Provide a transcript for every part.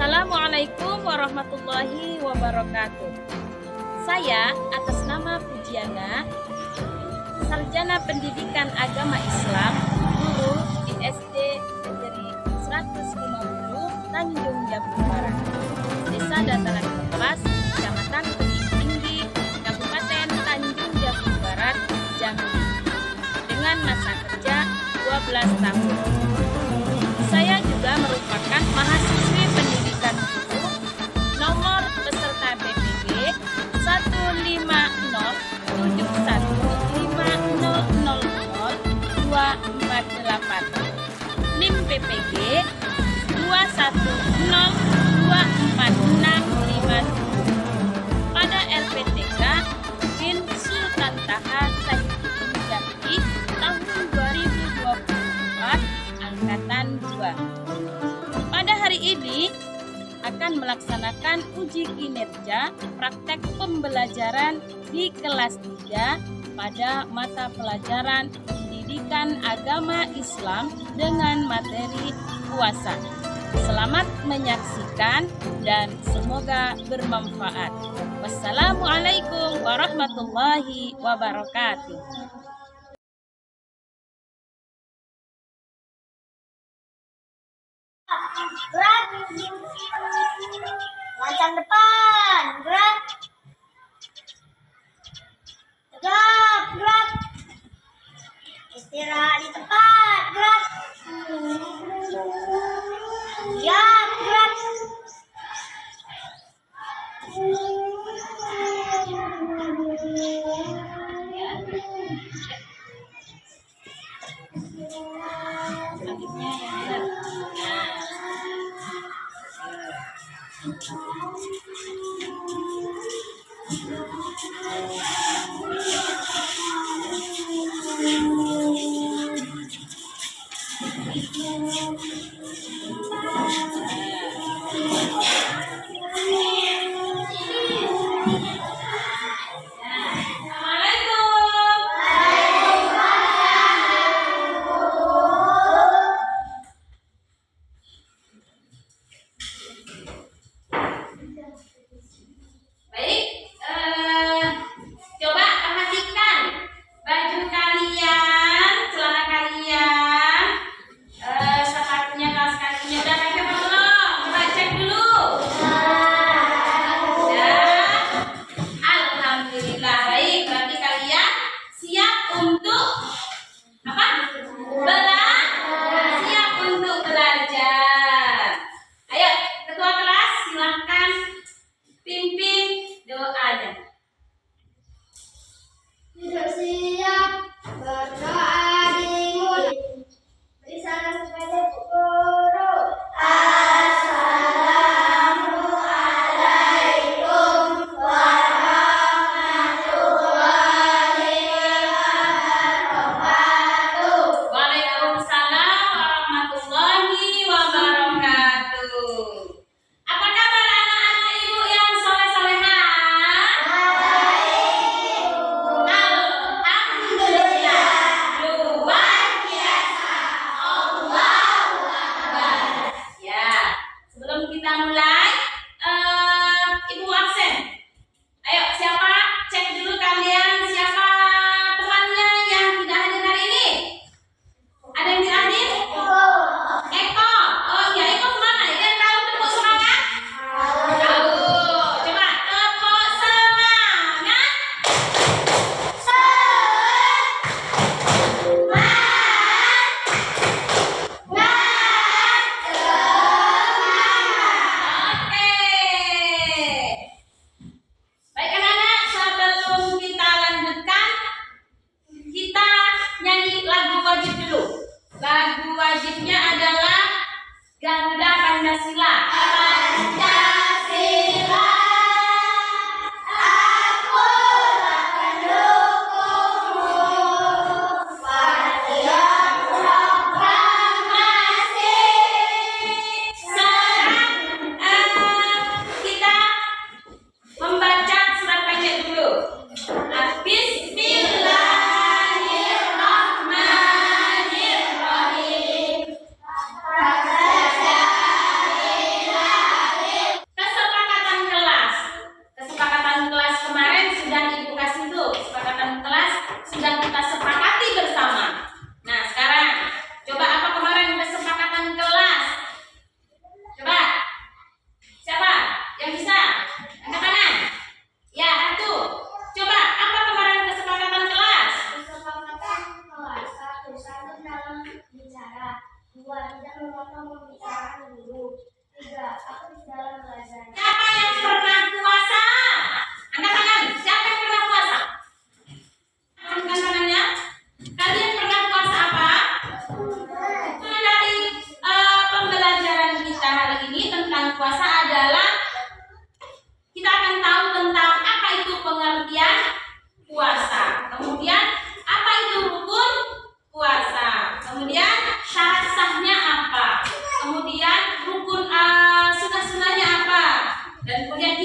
Assalamualaikum warahmatullahi wabarakatuh. Saya atas nama Pujiana, Sarjana Pendidikan Agama Islam, guru di SD Negeri 150 Tanjung Jabung Barat, Desa Dataran Kompas, Kecamatan Bukit Tinggi, Kabupaten Tanjung Jabung Barat, Jambi, dengan masa kerja 12 tahun. Saya juga merupakan mahasiswi pendidikan guru nomor peserta BPG 15050000248, NIM BPG 2102465 melaksanakan uji kinerja praktek pembelajaran di kelas 3 pada mata pelajaran Pendidikan Agama Islam dengan materi puasa. Selamat menyaksikan dan semoga bermanfaat. Wassalamualaikum warahmatullahi wabarakatuh. Gerak. Lancang depan. Gerak. Tegap. Gerak. Istirahat di tempat. Gerak. Siap. Gerak. Selanjutnya yang benar. Baik, coba perhatikan baju kalian, celana kalian, sepatunya, kaos kakinya udah pakai belum? Coba cek dulu. Sudah. Alhamdulillah. Baik, berarti kalian siap untuk apa? Siap untuk belajar. Ayo, ketua kelas silahkan pimpin doa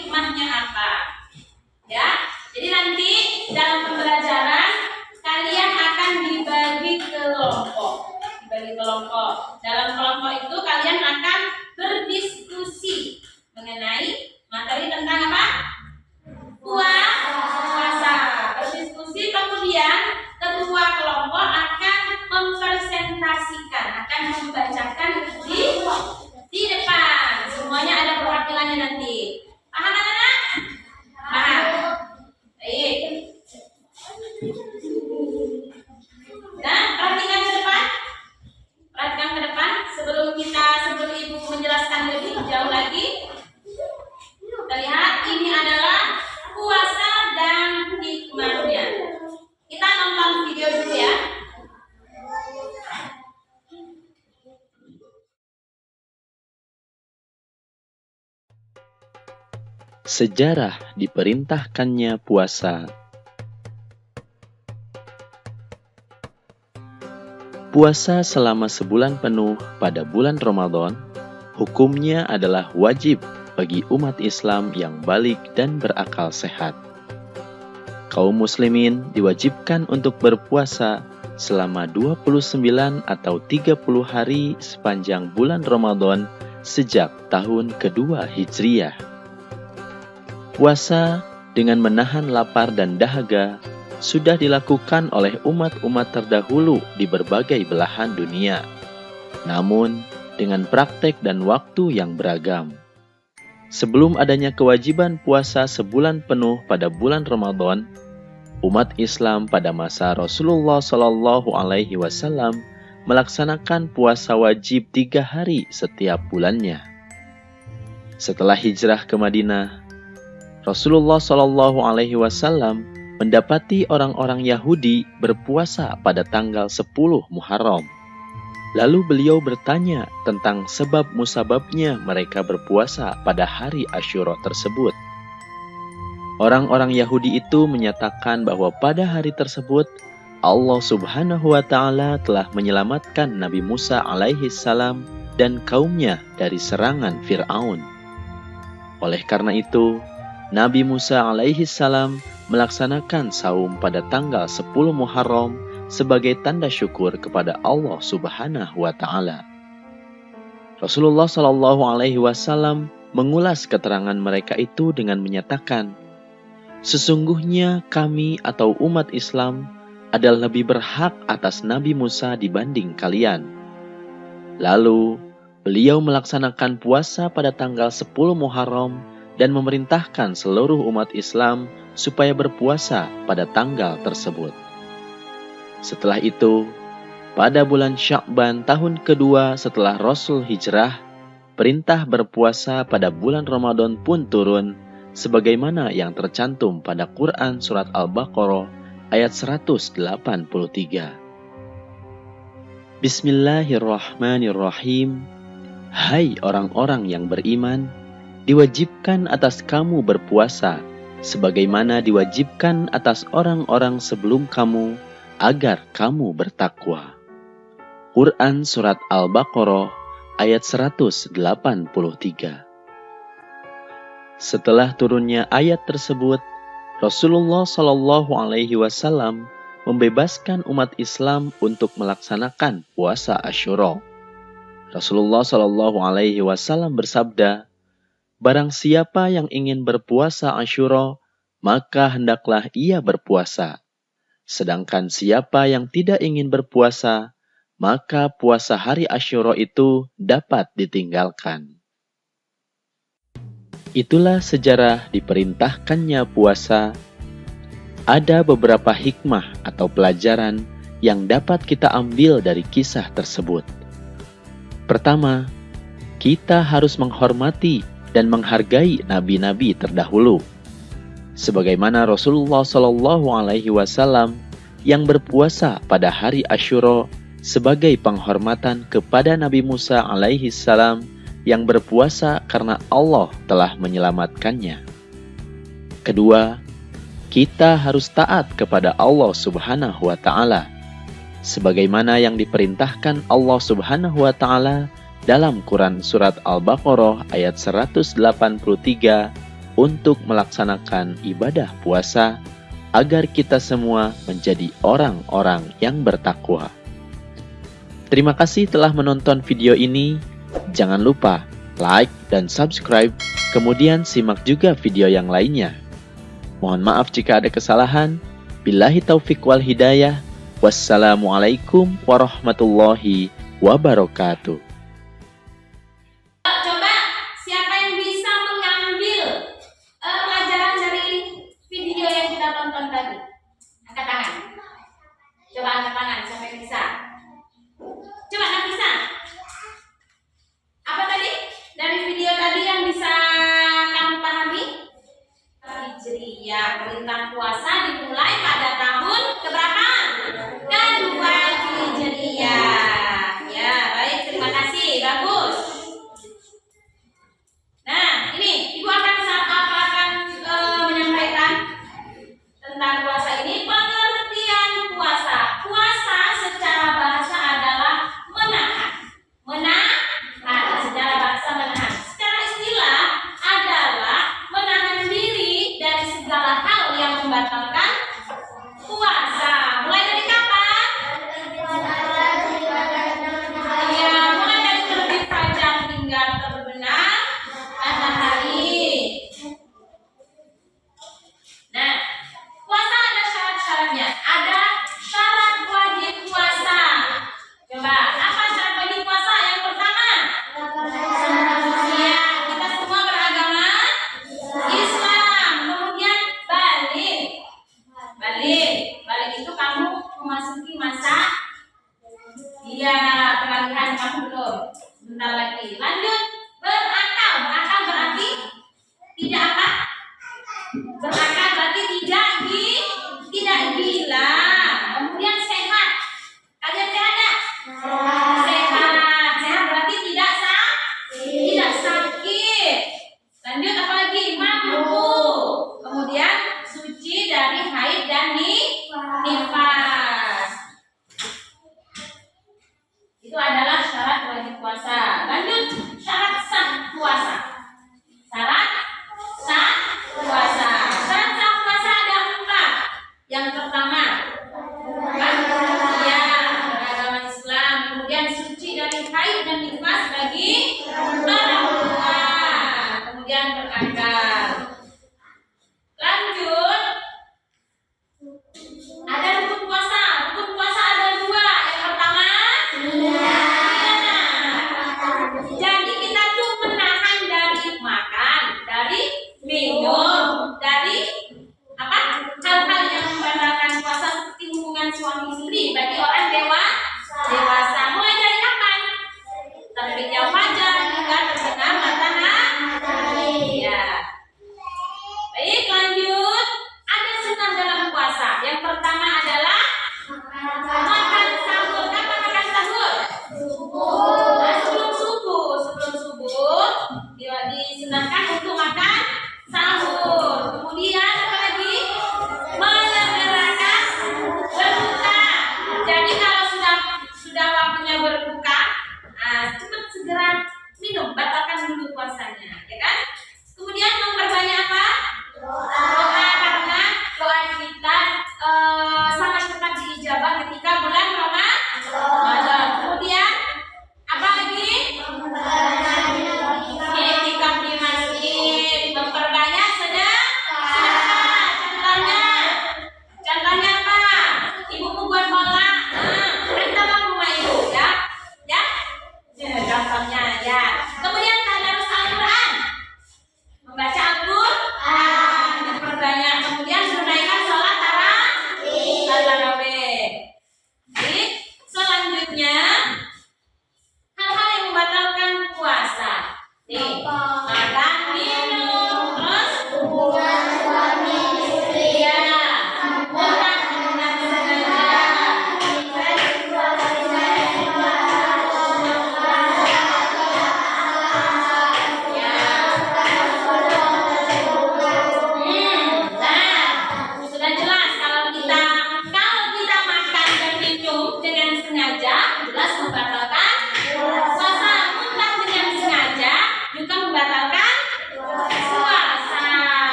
hikmahnya apa. Ya, jadi nanti dalam pembelajaran kalian akan dibagi kelompok. Dalam kelompok itu kalian akan berdiskusi mengenai materi tentang apa? Puasa. Berdiskusi, kemudian ketua kelompok akan mempresentasikan, akan membacakan di depan. Semuanya ada perwakilannya nanti. Paham anak-anak? Paham. Baik. Nah, perhatikan ke depan. Sebelum Ibu menjelaskan lebih jauh lagi. Kita lihat ini adalah puasa dan hikmahnya. Kita nonton video dulu ya. Sejarah diperintahkannya puasa. Puasa selama sebulan penuh pada bulan Ramadan, hukumnya adalah wajib bagi umat Islam yang balik dan berakal sehat. Kaum muslimin diwajibkan untuk berpuasa selama 29 atau 30 hari sepanjang bulan Ramadan sejak tahun kedua Hijriyah. Puasa dengan menahan lapar dan dahaga sudah dilakukan oleh umat-umat terdahulu di berbagai belahan dunia. Namun, dengan praktek dan waktu yang beragam. Sebelum adanya kewajiban puasa sebulan penuh pada bulan Ramadan, umat Islam pada masa Rasulullah SAW melaksanakan puasa wajib 3 hari setiap bulannya. Setelah hijrah ke Madinah, Rasulullah SAW mendapati orang-orang Yahudi berpuasa pada tanggal 10 Muharram. Lalu beliau bertanya tentang sebab musababnya mereka berpuasa pada hari Asyura tersebut. Orang-orang Yahudi itu menyatakan bahwa pada hari tersebut Allah Subhanahu wa Ta'ala telah menyelamatkan Nabi Musa alaihi salam dan kaumnya dari serangan Fir'aun. Oleh karena itu, Nabi Musa alaihi salam melaksanakan saum pada tanggal 10 Muharram sebagai tanda syukur kepada Allah Subhanahu wa Ta'ala. Rasulullah SAW mengulas keterangan mereka itu dengan menyatakan, sesungguhnya kami atau umat Islam adalah lebih berhak atas Nabi Musa dibanding kalian. Lalu, beliau melaksanakan puasa pada tanggal 10 Muharram dan memerintahkan seluruh umat Islam supaya berpuasa pada tanggal tersebut. Setelah itu, pada bulan Sya'ban tahun kedua setelah Rasul hijrah, perintah berpuasa pada bulan Ramadan pun turun, sebagaimana yang tercantum pada Quran Surat Al-Baqarah ayat 183. Bismillahirrahmanirrahim. Hai orang-orang yang beriman, diwajibkan atas kamu berpuasa, sebagaimana diwajibkan atas orang-orang sebelum kamu, agar kamu bertakwa. Quran Surat Al-Baqarah ayat 183. Setelah turunnya ayat tersebut, Rasulullah SAW membebaskan umat Islam untuk melaksanakan puasa Asyura. Rasulullah SAW bersabda, barang siapa yang ingin berpuasa Asyura, maka hendaklah ia berpuasa. Sedangkan siapa yang tidak ingin berpuasa, maka puasa hari Asyura itu dapat ditinggalkan. Itulah sejarah diperintahkannya puasa. Ada beberapa hikmah atau pelajaran yang dapat kita ambil dari kisah tersebut. Pertama, kita harus menghormati dan menghargai nabi-nabi terdahulu, sebagaimana Rasulullah SAW yang berpuasa pada hari Asyura sebagai penghormatan kepada Nabi Musa alaihi salam yang berpuasa karena Allah telah menyelamatkannya. Kedua, kita harus taat kepada Allah Subhanahu wa Ta'ala, sebagaimana yang diperintahkan Allah Subhanahu wa Ta'ala dalam Quran Surat Al-Baqarah ayat 183 untuk melaksanakan ibadah puasa agar kita semua menjadi orang-orang yang bertakwa. Terima kasih telah menonton video ini. Jangan lupa like dan subscribe, kemudian simak juga video yang lainnya. Mohon maaf jika ada kesalahan. Billahi taufiq wal hidayah. Wassalamualaikum warahmatullahi wabarakatuh. Coba siapa yang bisa mengambil pelajaran dari video yang kita tonton tadi? Angkat tangan. Coba angkat tangan siapa yang bisa. Coba Nafisa. Apa tadi? Dari video tadi yang bisa kamu pahami? Hijriyah, perintah puasa dimulai pada tahun keberapa? Kedua Hijriyah. Ya, baik, terima kasih. Bagus. Nah, ini Ibu akan menyampaikan tentang puasa ini. Pengertian puasa. Puasa secara bahasa adalah menahan. Secara bahasa menahan. Secara istilah adalah menahan diri dari segala hal yang membatalkan puasa. Mulai dari kapan? Ya, mulai dari terbit fajar hingga terbenam matahari. Nah, puasa ada syarat-syaratnya. Ada syarat wajib puasa. Coba, apa syarat wajib puasa? Yang pertama, ya, kita semua beragama Islam. Kemudian balik itu kamu memasuki masa peralihan, kamu belum. Sebentar lagi. Lanjut, berakal. Berakal berarti tidak apa? Berakal berarti tidak gila. Kemudian sehat. Kalian sehat ya? Sehat berarti tidak sakit. Lanjut apa lagi? Mampu. Kemudian suci dari haid dan nifas. Itu adalah syarat wajib puasa. Lanjut, syarat sah puasa. Syarat sah puasa. Syarat sah puasa ada 4. Yang pertama, ya, beragama Islam. Kemudian suci dari haid dan nifas bagi perempuan. Kemudian berakal. Lanjut, ada rukun puasa. Rukun puasa ada 2. Yang pertama, jadi kita tuh menahan dari makan, dari minum, dari hal-hal yang membatalkan puasa seperti hubungan suami istri bagi orang dewasa. Mulai dari kapan? Terbitnya fajar hingga terbenam matahari. Ya. Baik, lanjut. Ada sunnah dalam puasa. Yang pertama adalah makan sahur. Kapan makan sahur? Sebelum subuh disunahkan untuk makan sahur. Kemudian apa lagi? Menyegerakan berbuka. Jadi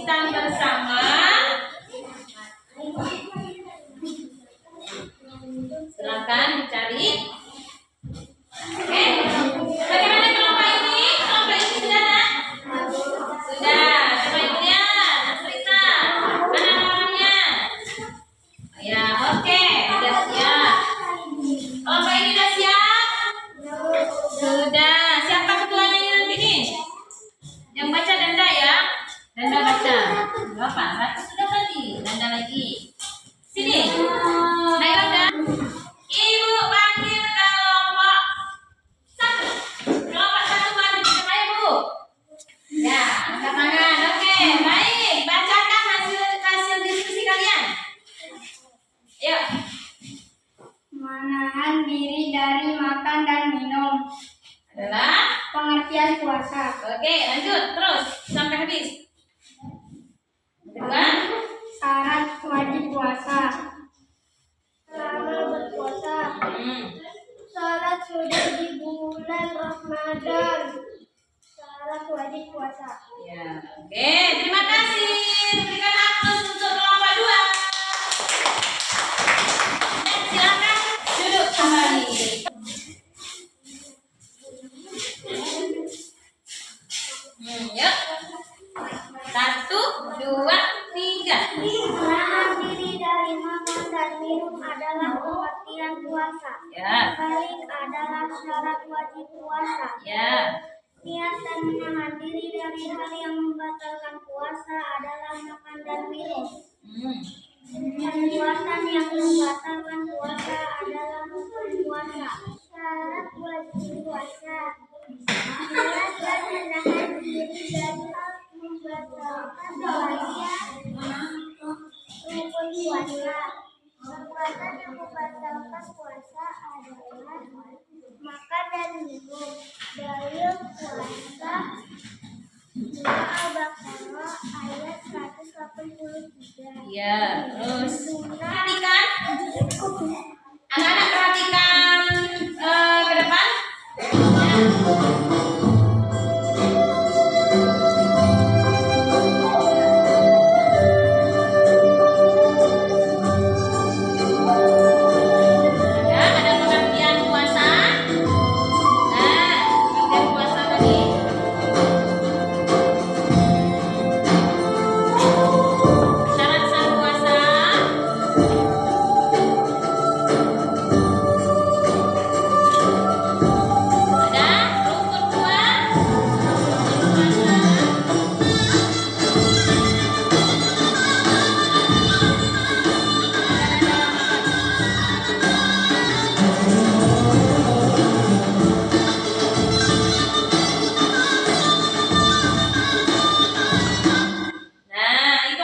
tuliskan bersama. Silakan dicari. Oke. Bagaimana kelompok ini? Kelompok ini sudah nak? Sudah. Coba ibu lihat. Cerita. Mana namanya? Ya, oke. Sudah siap. Kelompok ini sudah siap? Sudah. Siapa ketuanya ini nanti nih? Yang baca Danda ya. Danda baca. Berapa? Baca sudah tadi. Danda lagi. Sini. Ayo Danda. Ibu panggil kelompok satu. Kelompok satu maju di depan ibu. Ya, angkat tangan. Oke, baik. Bacakan hasil diskusi kalian. Yuk. Menahan diri dari makan dan minum. Adalah. Pengertian puasa. Oke, lanjut terus sampai habis. Kedua. Syarat wajib puasa. Selama berpuasa. Salat sudah di bulan Ramadan. Salat wajib puasa. Ya. Oke, terima kasih. Berikan aplaus untuk kelompok 2. Dan silakan duduk kembali. Yuk. 1, 2, 3. Menahan diri dari makan dan minum adalah pengertian puasa. Ya. Balik adalah syarat wajib puasa. Ya. Niat dan menahan diri dari hal yang membatalkan puasa adalah makan dan minum. Perbuatan yang membatalkan puasa adalah hukum puasa. Syarat wajib puasa. Niat dan menahan diri dari hal membatalkan puasa. Rukun puasa. Perbuatan yang membatalkan puasa adalah makan dan minum. Dalil puasa surah Al-Baqarah ayat 183. Ya, terus perhatikan. Anak-anak perhatikan ke depan. Ya, ada pengertian puasa. Nah, pengertian puasa tadi. Syarat sah puasa. Ada rukun dua. Puasa. Nah, itu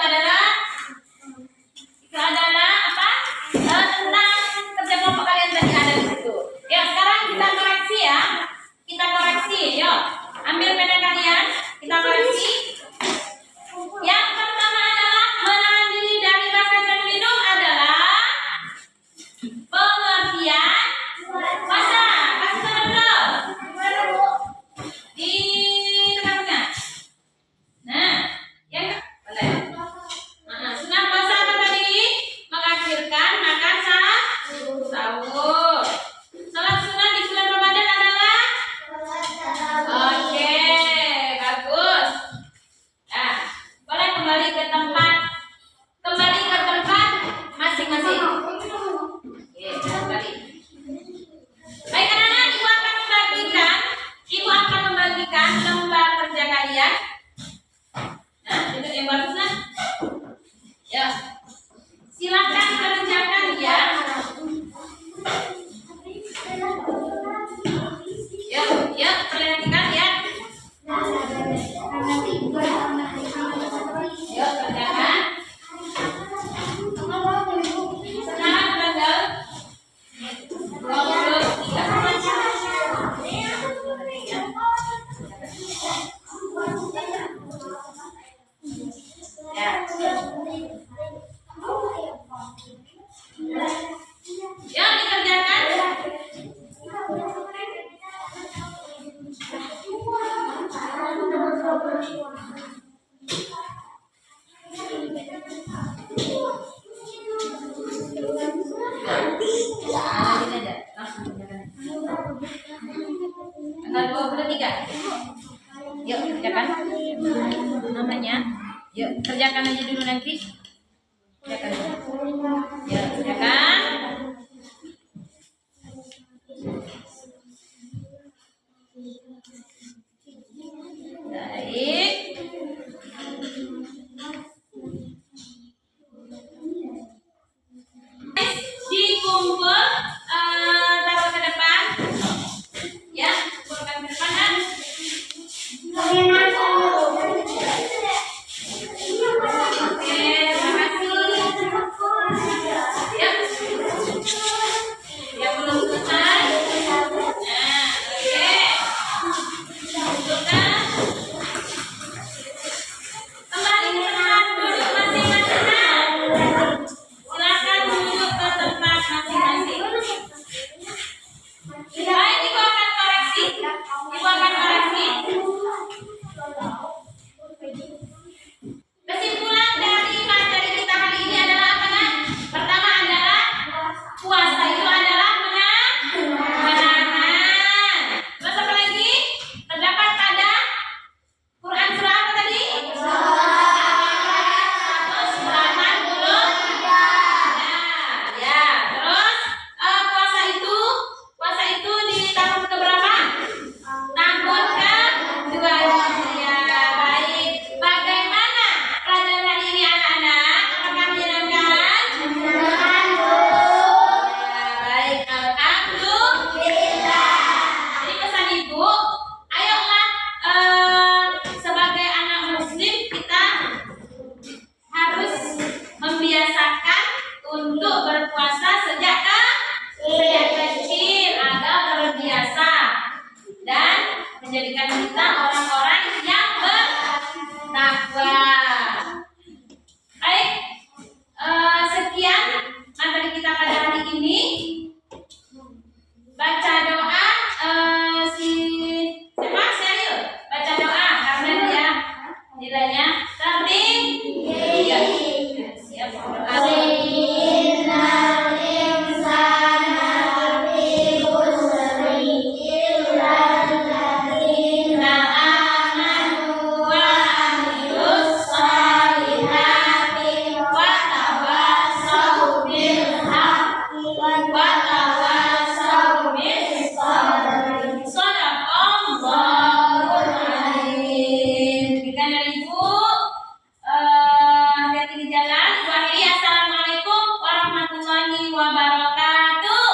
adalah apa? Tentang kerja kelompok kalian tadi ada di situ. Ya, sekarang kita koreksi ya. Kita koreksi, yuk. Ambil pena kalian, kita koreksi. Yang pertama adalah menahan diri dari makan dan minum adalah pengertian puasa. Kasih tanda dulu. Di tengah-tengah. Nah, yang boleh. Sunat puasa apa tadi? Mengakhirkan makan sahur. Salat sunat di bulan Ramadan adalah? Oke, bagus. Nah, boleh kembali ke tempat masing-masing. Oke, kembali. Baik anak-anak, ibu akan membagikan lembar kerja kalian. Nah, duduk yang bagus lah. Ya, silakan kerjakan ya. Yuk, perhatikan ya. Yuk, kerjakan. kerjakan aja dulu nanti. Kerjakan dulu. Ya, kerjakan. Baik. Dikumpul, taruh ke depan. Ya, kumpulkan ke depan. Kan? Oke, terima kasih. Ya. Ya, belum selesai. Nah, oke. Kumpulkan. Kembali ke tempat duduk masing-masing. Silakan duduk ke tempat masing-masing. Baik, Ibu akan koreksi. Kesimpulan dari materi kita hari ini adalah apa, Nak? Pertama adalah puasa itu adalah menahan. Terus apa lagi? Terdapat pada Quran surah apa tadi? 183. Ya, terus puasa itu di tahun keberapa? Tahun kedua. Ya, baik. Bagaimana pelajaran hari ini anak-anak? Apakah menyenangkan? Ya, baik. Alhamdulillah. Jadi pesan Ibu, ayolah sebagai anak muslim kita harus membiasakan untuk berpuasa sejak kecil agar terbiasa dan menjadikan kita orang-orang yang bertakwa. Baik, sekian materi kita pada hari ini. Baca doa siapa? Sheryl. Baca doa karena dia nilainya tertinggi. Iya. Siap berdoa. Hati-hati di jalan. Assalamualaikum warahmatullahi wabarakatuh.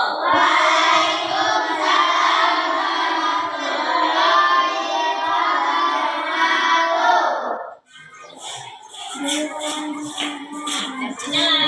Jalan.